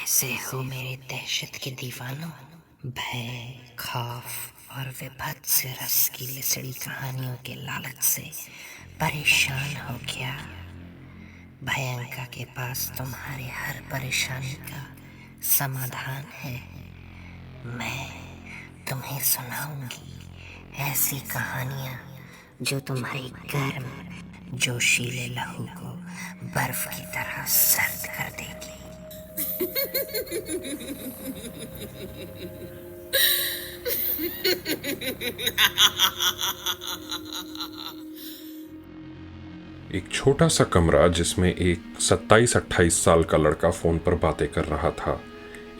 कैसे हो मेरे दहशत के दीवानों। भय, खौफ और विभत्स रस की लिसड़ी कहानियों के लालच से परेशान हो क्या? भयंका के पास तुम्हारे हर परेशानी का समाधान है। मैं तुम्हें सुनाऊंगी ऐसी कहानियां जो तुम्हारे गर्म जोशीले लहू को बर्फ की तरह सर्द कर देगी। एक छोटा सा कमरा जिसमें एक 27-28 साल का लड़का फोन पर बातें कर रहा था,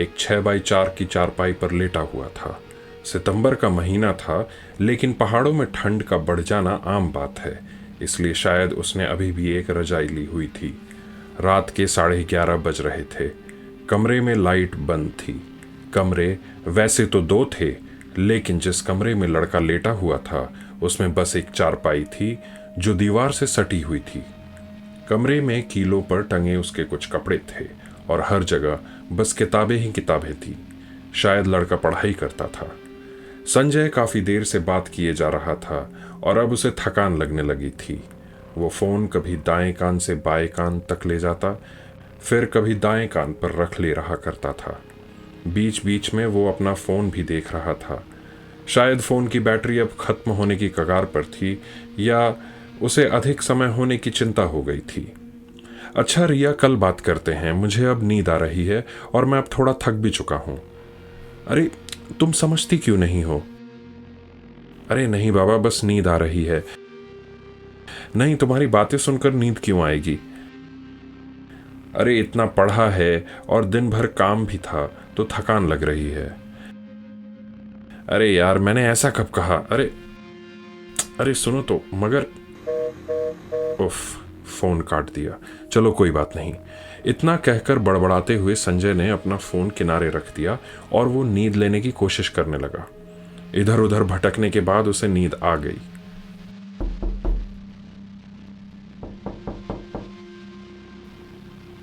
एक 6x4 की चारपाई पर लेटा हुआ था। सितंबर का महीना था, लेकिन पहाड़ों में ठंड का बढ़ जाना आम बात है, इसलिए शायद उसने अभी भी एक रजाई ली हुई थी। रात के 11:30 बज रहे थे। कमरे में लाइट बंद थी। कमरे वैसे तो 2 थे, लेकिन जिस कमरे में लड़का लेटा हुआ था उसमें बस एक चारपाई थी जो दीवार से सटी हुई थी। कमरे में कीलों पर टंगे उसके कुछ कपड़े थे और हर जगह बस किताबें ही किताबें थी। शायद लड़का पढ़ाई करता था। संजय काफी देर से बात किए जा रहा था और अब उसे थकान लगने लगी थी। वो फोन कभी दाएं कान से बाएं कान तक ले जाता, फिर कभी दाएं कान पर रख ले रहा करता था। बीच बीच में वो अपना फोन भी देख रहा था। शायद फोन की बैटरी अब खत्म होने की कगार पर थी या उसे अधिक समय होने की चिंता हो गई थी। अच्छा रिया, कल बात करते हैं, मुझे अब नींद आ रही है और मैं अब थोड़ा थक भी चुका हूं। अरे तुम समझती क्यों नहीं हो? अरे नहीं बाबा, बस नींद आ रही है। नहीं, तुम्हारी बातें सुनकर नींद क्यों आएगी? अरे इतना पढ़ा है और दिन भर काम भी था तो थकान लग रही है। अरे यार, मैंने ऐसा कब कहा? अरे सुनो तो, मगर उफ, फोन काट दिया। चलो कोई बात नहीं। इतना कहकर बड़बड़ाते हुए संजय ने अपना फोन किनारे रख दिया और वो नींद लेने की कोशिश करने लगा। इधर उधर भटकने के बाद उसे नींद आ गई।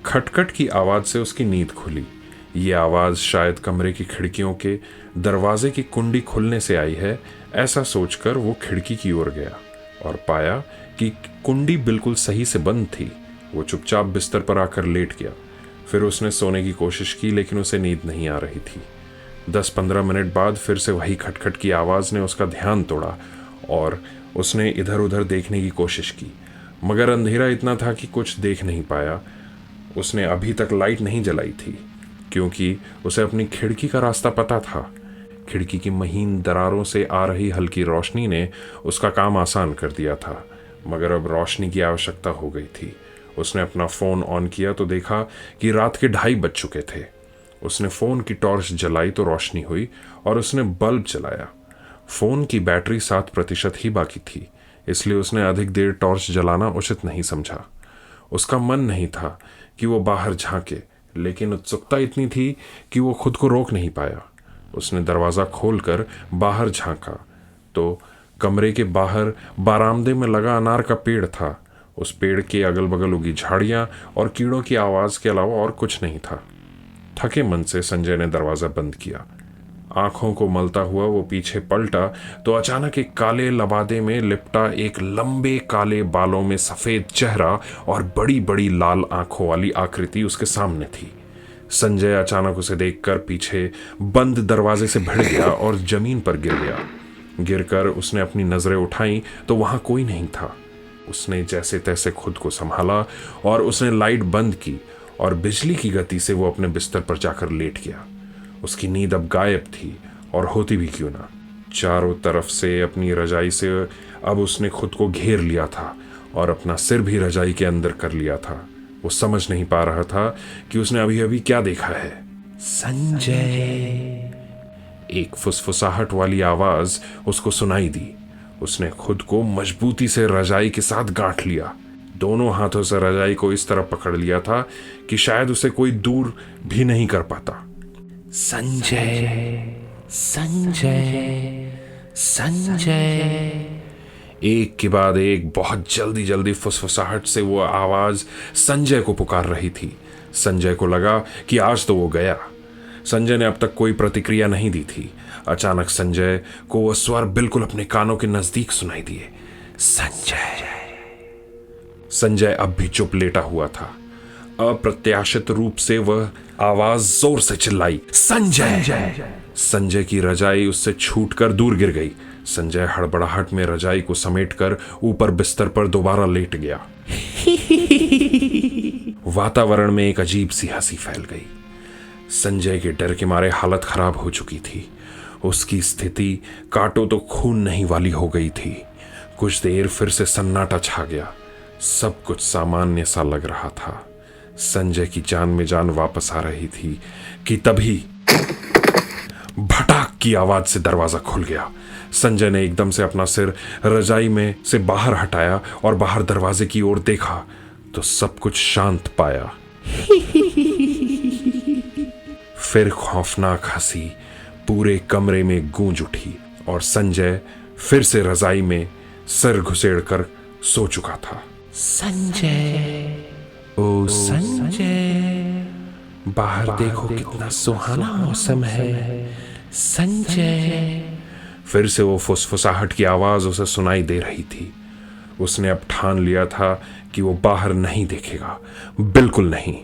खटखट की आवाज से उसकी नींद खुली। ये आवाज शायद कमरे की खिड़कियों के दरवाजे की कुंडी खुलने से आई है। ऐसा सोचकर वो खिड़की की ओर गया और पाया कि कुंडी बिल्कुल सही से बंद थी। वो चुपचाप बिस्तर पर आकर लेट गया। फिर उसने सोने की कोशिश की, लेकिन उसे नींद नहीं आ रही थी। 10-15 मिनट बाद फिर से वही खटखट की आवाज ने उसका ध्यान तोड़ा और उसने इधर उधर देखने की कोशिश की, मगर अंधेरा इतना था कि कुछ देख नहीं पाया। उसने अभी तक लाइट नहीं जलाई थी क्योंकि उसे अपनी खिड़की का रास्ता पता था। खिड़की की महीन दरारों से आ रही हल्की रोशनी ने उसका काम आसान कर दिया था, मगर अब रोशनी की आवश्यकता हो गई थी। उसने अपना फोन ऑन किया तो देखा कि रात के 2:30 बज चुके थे। उसने फोन की टॉर्च जलाई तो रोशनी हुई और उसने बल्ब जलाया। फोन की बैटरी 7% ही बाकी थी, इसलिए उसने अधिक देर टॉर्च जलाना उचित नहीं समझा। उसका मन नहीं था कि वो बाहर झांके, लेकिन उत्सुकता इतनी थी कि वो खुद को रोक नहीं पाया। उसने दरवाजा खोलकर बाहर झांका तो कमरे के बाहर बारामदे में लगा अनार का पेड़ था। उस पेड़ के अगल बगल उगी झाड़ियां और कीड़ों की आवाज के अलावा और कुछ नहीं था। थके मन से संजय ने दरवाजा बंद किया। आंखों को मलता हुआ वो पीछे पलटा तो अचानक एक काले लबादे में लिपटा एक लंबे काले बालों में सफेद चेहरा और बड़ी बड़ी लाल आंखों वाली आकृति उसके सामने थी। संजय अचानक उसे देखकर पीछे बंद दरवाजे से भिड़ गया और जमीन पर गिर गया। गिरकर उसने अपनी नजरें उठाई तो वहां कोई नहीं था। उसने जैसे तैसे खुद को संभाला और उसने लाइट बंद की और बिजली की गति से वो अपने बिस्तर पर जाकर लेट गया। उसकी नींद अब गायब थी, और होती भी क्यों ना। चारों तरफ से अपनी रजाई से अब उसने खुद को घेर लिया था और अपना सिर भी रजाई के अंदर कर लिया था। वो समझ नहीं पा रहा था कि उसने अभी अभी क्या देखा है। संजय, एक फुसफुसाहट वाली आवाज उसको सुनाई दी। उसने खुद को मजबूती से रजाई के साथ गांठ लिया। दोनों हाथों से रजाई को इस तरह पकड़ लिया था कि शायद उसे कोई दूर भी नहीं कर पाता। संजय, संजय, संजय। एक के बाद एक बहुत जल्दी जल्दी फुसफुसाहट से वो आवाज संजय को पुकार रही थी। संजय को लगा कि आज तो वो गया। संजय ने अब तक कोई प्रतिक्रिया नहीं दी थी। अचानक संजय को वो स्वर बिल्कुल अपने कानों के नजदीक सुनाई दिए। संजय। संजय अब भी चुप लेटा हुआ था। अप्रत्याशित रूप से वह आवाज जोर से चिल्लाई, संजय। संजय की रजाई उससे छूटकर दूर गिर गई। संजय हड़बड़ाहट में रजाई को समेटकर ऊपर बिस्तर पर दोबारा लेट गया। वातावरण में एक अजीब सी हंसी फैल गई। संजय के डर के मारे हालत खराब हो चुकी थी। उसकी स्थिति काटो तो खून नहीं वाली हो गई थी। कुछ देर फिर से सन्नाटा छा गया। सब कुछ सामान्य सा लग रहा था। संजय की जान में जान वापस आ रही थी कि तभी भटाक की आवाज से दरवाजा खुल गया। संजय ने एकदम से अपना सिर रजाई में से बाहर हटाया और बाहर दरवाजे की ओर देखा तो सब कुछ शांत पाया। फिर खौफनाक हंसी पूरे कमरे में गूंज उठी और संजय फिर से रजाई में सिर घुसेड़कर सो चुका था। संजय, ओ संजय, बाहर देखो कितना सुहाना मौसम है। संजय। फिर से वो फुसफुसाहट की आवाज उसे सुनाई दे रही थी। उसने अब ठान लिया था कि वो बाहर नहीं देखेगा, बिल्कुल नहीं।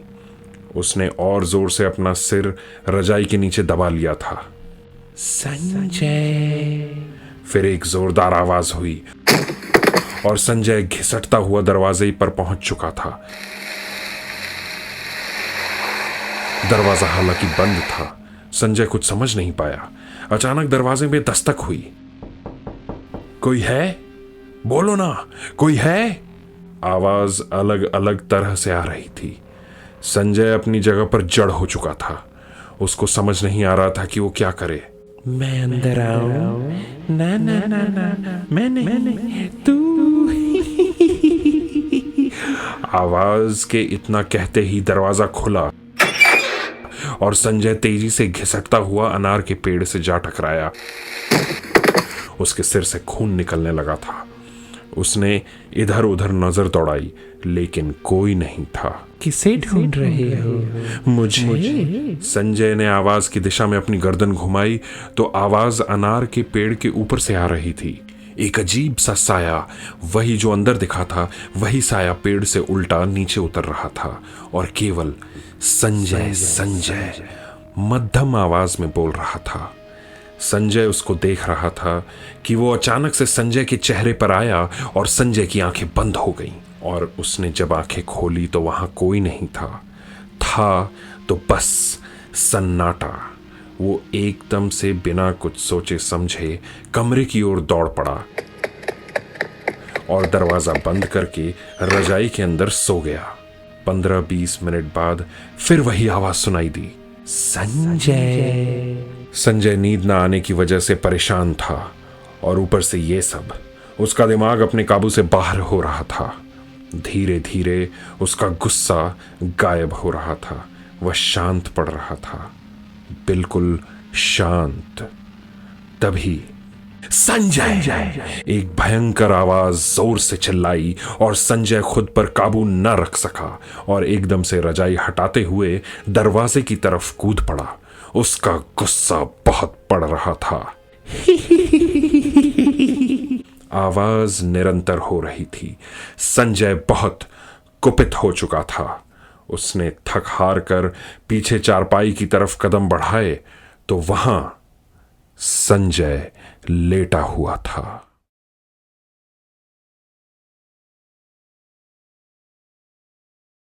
उसने और जोर से अपना सिर रजाई के नीचे दबा लिया था। संजय। फिर एक जोरदार आवाज हुई और संजय घिसटता हुआ दरवाजे पर पहुंच चुका था। दरवाजा हालांकि बंद था। संजय कुछ समझ नहीं पाया। अचानक दरवाजे में दस्तक हुई। कोई है? बोलो ना, कोई है? आवाज अलग अलग तरह से आ रही थी। संजय अपनी जगह पर जड़ हो चुका था। उसको समझ नहीं आ रहा था कि वो क्या करे। मैं अंदर आऊं? ना ना ना ना, मैं नहीं, तू। आवाज के इतना कहते ही दरवाजा खुला और संजय तेजी से घिसटता हुआ अनार के पेड़ से जा टकराया। उसके सिर से खून निकलने लगा था। उसने इधर उधर नजर दौड़ाई लेकिन कोई नहीं था। किसे ढूंढ रहे हो? मुझे? संजय ने आवाज की दिशा में अपनी गर्दन घुमाई तो आवाज अनार के पेड़ के ऊपर से आ रही थी। एक अजीब सा साया, वही जो अंदर दिखा था, वही साया पेड़ से उल्टा नीचे उतर रहा था और केवल संजय संजय मध्यम आवाज में बोल रहा था। संजय उसको देख रहा था कि वो अचानक से संजय के चेहरे पर आया और संजय की आंखें बंद हो गईं और उसने जब आंखें खोली तो वहां कोई नहीं था तो बस सन्नाटा। वो एकदम से बिना कुछ सोचे समझे कमरे की ओर दौड़ पड़ा और दरवाजा बंद करके रजाई के अंदर सो गया। 15-20 मिनट बाद फिर वही आवाज सुनाई दी, संजय। संजय नींद न आने की वजह से परेशान था और ऊपर से ये सब। उसका दिमाग अपने काबू से बाहर हो रहा था। धीरे धीरे उसका गुस्सा गायब हो रहा था। वह शांत पड़ रहा था, बिल्कुल शांत। तभी संजय! एक भयंकर आवाज जोर से चिल्लाई और संजय खुद पर काबू न रख सका और एकदम से रजाई हटाते हुए दरवाजे की तरफ कूद पड़ा। उसका गुस्सा बहुत बढ़ रहा था। आवाज निरंतर हो रही थी। संजय बहुत कुपित हो चुका था। उसने थक हार कर पीछे चारपाई की तरफ कदम बढ़ाए तो वहां संजय लेटा हुआ था।